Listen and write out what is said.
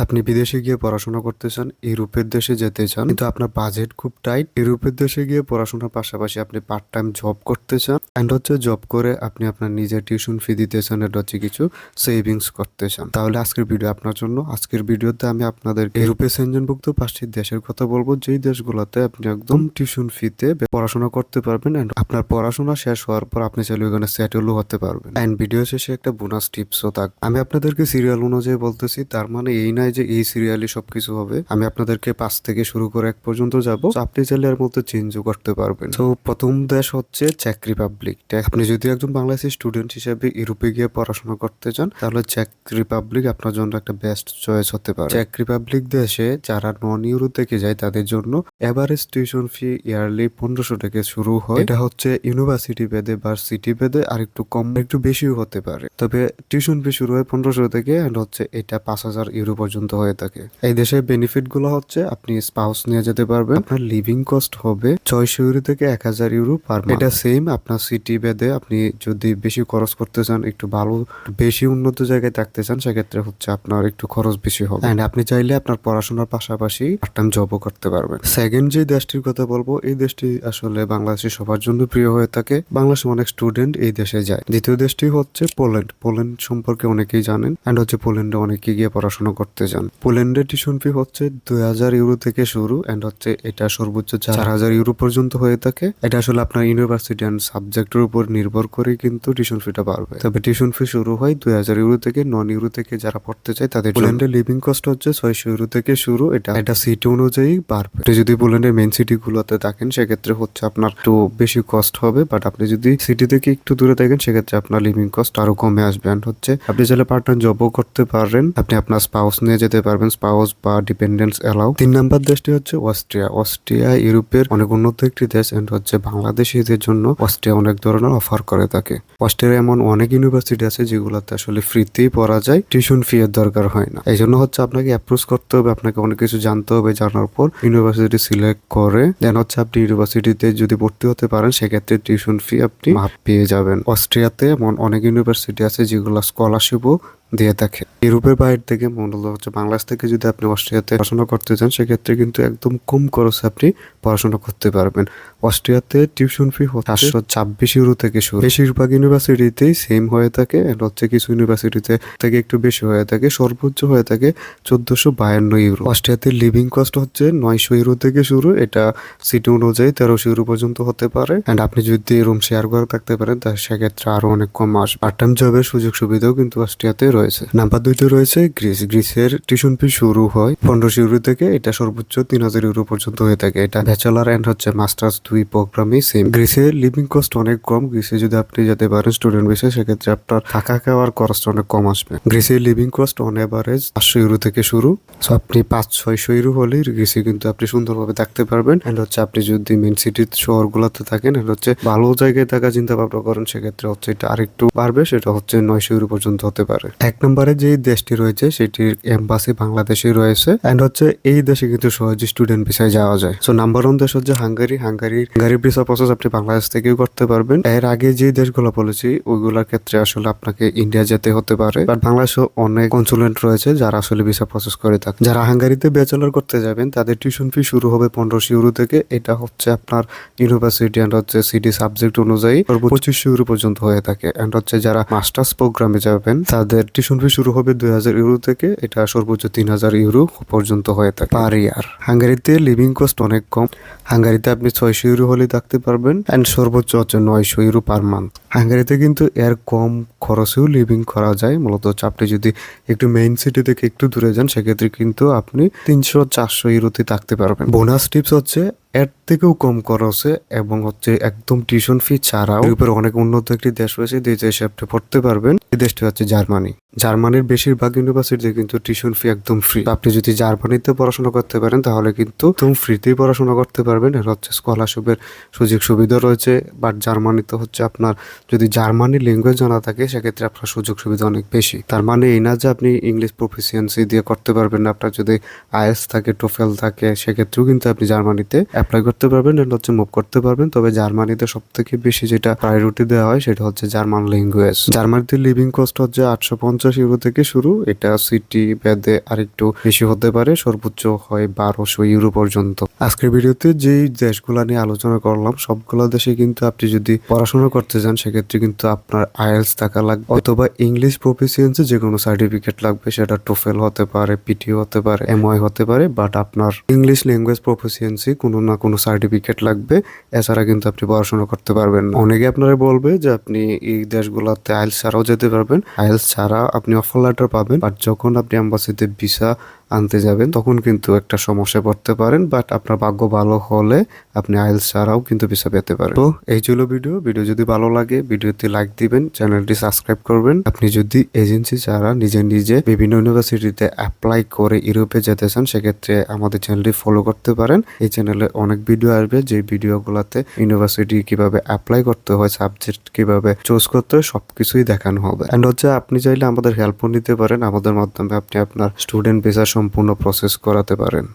আপনি বিদেশে গিয়ে পড়াশোনা করতে চান, ইউরোপের দেশে যেতে চান, কিন্তু আপনার বাজেট খুব টাইট। ইউরোপের দেশে গিয়ে পড়াশোনার পাশাপাশি আপনি পার্ট টাইম জব করতে চান, অ্যান্ড হচ্ছে জব করে আপনি আপনার নিজের টিউশন ফি দিতে চান, এটা হচ্ছে কিছু সেভিংস করতে চান, তাহলে আজকের ভিডিও আপনার জন্য। আজকের ভিডিওতে আমি আপনাদের ইউরোপে সেনজনভুক্ত 5টি দেশের কথা বলবো, যেই দেশগুলোতে আপনি একদম টিউশন ফিতে পড়াশোনা করতে পারবেন, অ্যান্ড আপনার পড়াশোনা শেষ হওয়ার পর আপনি চাইলে ওখানে সেটেলও হতে পারবেন। অ্যান্ড ভিডিও শেষে একটা বোনাস টিপসও থাকবে। আমি আপনাদেরকে সিরিয়াল অনুযায়ী বলতেছি, তার মানে এই নাই যে এই সিরিয়ালে সবকিছু হবে। আমি আপনাদেরকে 5 থেকে শুরু করে 1 পর্যন্ত যাব, আপনি চাইলে এর মধ্যে চেঞ্জও করতে পারবেন। তো প্রথম দেশ হচ্ছে চেক রিপাবলিক। আপনি যদি একজন বাংলাদেশি স্টুডেন্ট হিসেবে ইউরোপে গিয়ে পড়াশোনা করতে চান, তাহলে চেক রিপাবলিক আপনার জন্য একটা বেস্ট চয়েস হতে পারে। চেক রিপাবলিক দেশে যারা নন ইউরো থেকে যায় তাদের জন্য এভারেজ টিউশন ফি ইয়ারলি 1500 থেকে শুরু হয়। এটা হচ্ছে ইউনিভার্সিটি ভেদে বা সিটি ভেদে আর একটু কম একটু বেশিও হতে পারে, তবে টিউশন ফি শুরু হয় 1500 থেকে, এন্ড হচ্ছে এটা 5000 ইউরো পর্যন্ত হয়ে থাকে। এই দেশের বেনিফিট গুলো হচ্ছে আপনি স্পাউস নিয়ে যেতে পারবেন, আপনার লিভিং কস্ট হবে 600 ইউরো থেকে 1000 ইউরো পার মান্থ। এটা সেম আপনার সিটি ভেদে, আপনি যদি বেশি খরচ করতে চান, একটু ভালো বেশি উন্নত জায়গায় থাকতে চান, সেক্ষেত্রে হচ্ছে আপনার একটু খরচ বেশি হবে। এন্ড আপনি চাইলে আপনার পড়াশোনার পাশাপাশি পার্ট টাইম জবও করতে পারবেন। সেকেন্ড যে দেশটির কথা বলবো, এই দেশটি আসলে বাংলাদেশি সবার জন্য প্রিয় হয়ে থাকে, বাংলাদেশের অনেক স্টুডেন্ট এই দেশে যায়। দ্বিতীয় দেশটি হচ্ছে পোল্যান্ড। পোল্যান্ড সম্পর্কে অনেকেই জানেন, এন্ড হচ্ছে পোল্যান্ডে অনেকে গিয়ে পড়াশোনা করতে যান। পোল্যান্ডের টিউশন ফি হচ্ছে 2000 ইউরো থেকে শুরু, এন্ড হচ্ছে এটা সর্বোচ্চ 4000 ইউরো পর্যন্ত হয়ে থাকে। এটা আসলে আপনার ইউনিভার্সিটি এন্ড সাবজেক্টের উপর নির্ভর করে কিন্তু টিউশন ফিটা বাড়বে, তবে টিউশন ফি শুরু হয় 2000 ইউরো থেকে। নন ইউরো থেকে যারা পড়তে চায় তাদের পোল্যান্ডের লিভিং কস্ট হচ্ছে 600 ইউরো থেকে শুরু। এটা সিটি অনুযায়ী বাড়বে। আপনি যদি পোল্যান্ডের মেইন সিটি গুলোতে থাকেন, সেক্ষেত্রে হচ্ছে আপনার একটু বেশি কস্ট হবে, বাট আপনি যদি সিটি থেকে একটু দূরে থাকেন, সেক্ষেত্রে আপনার লিভিং কস্ট আরো কমে আসবে। এন্ড হচ্ছে আপনি চাইলে পার্ট টাইম জবও করতে পারেন, আপনি আপনার স্পাউস নিয়ে যেতে পারবেন, স্পাউস বা ডিপেন্ডেন্স এলাও। 3 নাম্বার দেশটি হচ্ছে অস্ট্রিয়া। অস্ট্রিয়া ইউরোপের অনেক উন্নত একটি দেশ, এন্ড হচ্ছে বাংলাদেশিদের জন্য অস্ট্রিয়া অনেক ধরনের অফার করে থাকে। অস্ট্রিয়া এমন অনেক ইউনিভার্সিটি আছে যেগুলোতে আসলে ফ্রিতেই পড়া যায়, টিউশন ফি এর দরকার হয় না। এই জন্য হচ্ছে আপনাকে অ্যাপ্রোচ করতে হবে, আপনাকে অনেক কিছু জানতে হবে, জানার পর ইউনিভার্সিটি সিলেক্ট করে দেন হচ্ছে আপনি ইউনিভার্সিটিতে যদি ভর্তি হতে পারেন, সেক্ষেত্রে টিউশন ফি আপনি মাফ পেয়ে যাবেন। অস্ট্রিয়াতে এমন অনেক ইউনিভার্সিটি আছে যেগুলো স্কলারশিপও দিয়ে থাকে। ইউরোপের বাইরে থেকে মূলত হচ্ছে বাংলাদেশ থেকে যদি আপনি অস্ট্রিয়াতে পড়াশোনা করতে চান, সেক্ষেত্রে কিন্তু একদম কম খরচে আপনি পড়াশোনা করতে পারবেন। অস্ট্রিয়াতে টিউশন ফি 726 ইউরো থেকে শুরু। বেশিরভাগ ইউনিভার্সিটিতেই সেম হয়ে থাকে, এন্ড হচ্ছে কিছু ইউনিভার্সিটিতে থেকে একটু বেশি হয়ে থাকে, সর্বোচ্চ হয়ে থাকে 1452 ইউরো। অস্ট্রিয়াতে লিভিং কস্ট হচ্ছে 900 ইউরো থেকে শুরু। এটা সিটি অনুযায়ী 1300 ইউরো পর্যন্ত হতে পারে, এন্ড আপনি যদি রুম শেয়ার করে থাকতে পারেন, তাহলে সেক্ষেত্রে আরো অনেক কম আসবে। পার্ট টাইম জবের সুযোগ সুবিধাও কিন্তু অস্ট্রিয়াতে রয়েছে। নাম্বার 2তে রয়েছে গ্রিস। গ্রিসের টিউশন ফি শুরু হয় 1500 ইউরো থেকে, এটা সর্বোচ্চ 3000 ইউরো পর্যন্ত হয়ে থাকে। এটা ব্যাচেলার এন্ড হচ্ছে মাস্টার্স দুই প্রোগ্রামই সেম। গ্রিসের লিভিং কস্ট অনেক কম। গ্রিসে যদি আপনি যেতে পারেন স্টুডেন্ট বিষয়ে, সেক্ষেত্রে আপনার থাকা খাওয়ার খরচটা অনেক কম আসবে। গ্রিসের living cost on average 500 euro থেকে শুরু। সো আপনি 500-600 ইউরো হলেই গ্রিসে কিন্তু আপনি সুন্দরভাবে থাকতে পারবেন। এন্ড হচ্ছে আপনি যদি মেন সিটির শহরগুলোতে থাকেন, এন্ড হচ্ছে ভালো জায়গায় থাকা চিন্তা ভাবনা করেন, সেক্ষেত্রে হচ্ছে এটা আরেকটু বাড়বে, সেটা হচ্ছে 900 ইউরো পর্যন্ত হতে পারে। 1 নম্বরে যে দেশটি রয়েছে সেটির এম্বাসি বাংলাদেশে রয়েছে, এন্ড হচ্ছে এই দেশে কিন্তু সহজে স্টুডেন্ট ভিসায় যাওয়া যায়। সো নাম্বার 1 দেশ হচ্ছে হাঙ্গেরি। হাঙ্গারির ভিসা প্রসেস আপনি বাংলাদেশ থেকেও করতে পারবেন। এর আগে যে দেশগুলো বলেছি ওইগুলোর ক্ষেত্রে আসলে আপনাকে ইন্ডিয়া যেতে হতে পারে, বাট বাংলাদেশে অনেক কনসুলেন্ট রয়েছে যারা আসলে ভিসা প্রসেস করে থাকে। যারা হাঙ্গারিতে ব্যাচেলর করতে যাবেন, তাদের টিউশন ফি শুরু হবে 1500 ইউরো থেকে। এটা হচ্ছে আপনার ইউনিভার্সিটি এন্ড হচ্ছে সিটি সাবজেক্ট অনুযায়ী 2500 ইউরো পর্যন্ত হয়ে থাকে। এন্ড হচ্ছে যারা মাস্টার্স প্রোগ্রামে যাবেন, তাদের টিউশন ফি শুরু হবে 2000 ইউরো থেকে, এটা সর্বোচ্চ 3000 ইউরো পর্যন্ত হয়ে থাকে পার ইয়ার। হাঙ্গারিতে লিভিং কস্ট অনেক কম। হাঙ্গারিতে আপনি 600 ইউরো হলে থাকতে পারবেন, এন্ড সর্বোচ্চ হচ্ছে 900 ইউরো পার মান্থ। হাঙ্গারিতে কিন্তু এর কম খরচেও লিভিং করা যায়। মূলত হচ্ছে আপনি যদি একটু মেইন সিটি থেকে একটু দূরে যান, সেক্ষেত্রে কিন্তু আপনি 300-400 ইউরোতে থাকতে পারবেন। বোনাস টিপস হচ্ছে এর থেকেও কম খরচে এবং হচ্ছে একদম টিউশন ফি ছাড়াও ইউরোপের অনেক উন্নত একটি দেশ রয়েছে যে দেশে আপনি পড়তে পারবেন। এই দেশটি হচ্ছে জার্মানি। জার্মানির বেশিরভাগ ইউনিভার্সিটিতে কিন্তু টিউশন ফি একদম ফ্রি। আপনি যদি জার্মানিতে পড়াশোনা করতে পারেন, তাহলে কিন্তু একদম ফ্রিতেই পড়াশোনা করতে পারবেন। এর হচ্ছে স্কলারশিপের সুযোগ সুবিধা রয়েছে, বাট জার্মানিতে হচ্ছে আপনার যদি জার্মানি ল্যাঙ্গুয়েজ জানা থাকে, সেক্ষেত্রে আপনার সুযোগ সুবিধা অনেক বেশি। তার মানে এই না যে আপনি ইংলিশ প্রফিসিয়েন্সি দিয়ে করতে পারবেন না। আপনার যদি আইএলটিএস থাকে, টোফেল থাকে, সেক্ষেত্রেও কিন্তু আপনি জার্মানিতে অ্যাপ্লাই করতে পারবেন এন্ড হচ্ছে মুভ করতে পারবেন। তবে জার্মানিতে সব থেকে বেশি যেটা প্রায়োরিটি দেওয়া হয় সেটা হচ্ছে জার্মান ল্যাঙ্গুয়েজ। জার্মানিতে লিভিং কস্ট হচ্ছে 850 ইউরো থেকে শুরু। এটা সিটি ভেদে আরেকটু বেশি হতে পারে, সর্বোচ্চ হয় 1200 ইউরো পর্যন্ত। আজকের ভিডিওতে যেই দেশগুলো নিয়ে আলোচনা করলাম সবগুলো দেশে কিন্তু আপনি যদি পড়াশোনা করতে চান সেক্ষেত্রে কিন্তু আপনার আইএলটিএস থাকা লাগবে, অথবা ইংলিশ প্রফিসিয়েন্সি যে কোনো সার্টিফিকেট লাগবে, সেটা টোফেল হতে পারে, পিটিও হতে পারে, এমওআই হতে পারে, বাট আপনার ইংলিশ ল্যাঙ্গুয়েজ প্রফিসিয়েন্সি কোনো না কোনো সার্টিফিকেট লাগবে। এছাড়া কিন্তু আপনি পড়াশোনা করতে পারবেন না। অনেকে আপনারা বলবে যে আপনি এই দেশগুলোতে আইএলটিএস ছাড়াও যেতে পারবেন, আইএলটিএস ছাড়া আপনি অফার লেটার পাবেন, বাট যখন আপনি এম্বাসিতে ভিসা আনতে যাবেন তখন কিন্তু একটা সমস্যা পড়তে পারেন। বাট আপনার ভাগ্য ভালো হলে আপনি আইএলটিএস ছাড়াও কিন্তু ভিসা পেতে পারেন। তো এই ছিল ভিডিও যদি ভালো লাগে ভিডিওতে লাইক দিবেন, চ্যানেলটি সাবস্ক্রাইব করবেন। আপনি যদি এজেন্সি ছাড়া নিজে নিজে বিভিন্ন ইউনিভার্সিটিতে অ্যাপ্লাই করে ইউরোপে যেতে চান সেক্ষেত্রে আমাদের চ্যানেলটি ফলো করতে পারেন। এই চ্যানেলে অনেক ভিডিও আসবে, যে ভিডিওগুলোতে ইউনিভার্সিটি কিভাবে অ্যাপ্লাই করতে হয়, সাবজেক্ট কিভাবে চুজ করতে হয়, সবকিছুই দেখানো হবে। এন্ড হচ্ছে আপনি চাইলে আমাদের হেল্পও নিতে পারেন, আমাদের মাধ্যমে আপনি আপনার স্টুডেন্ট ভিসা সম্পূর্ণ প্রসেস করাতে পারেন।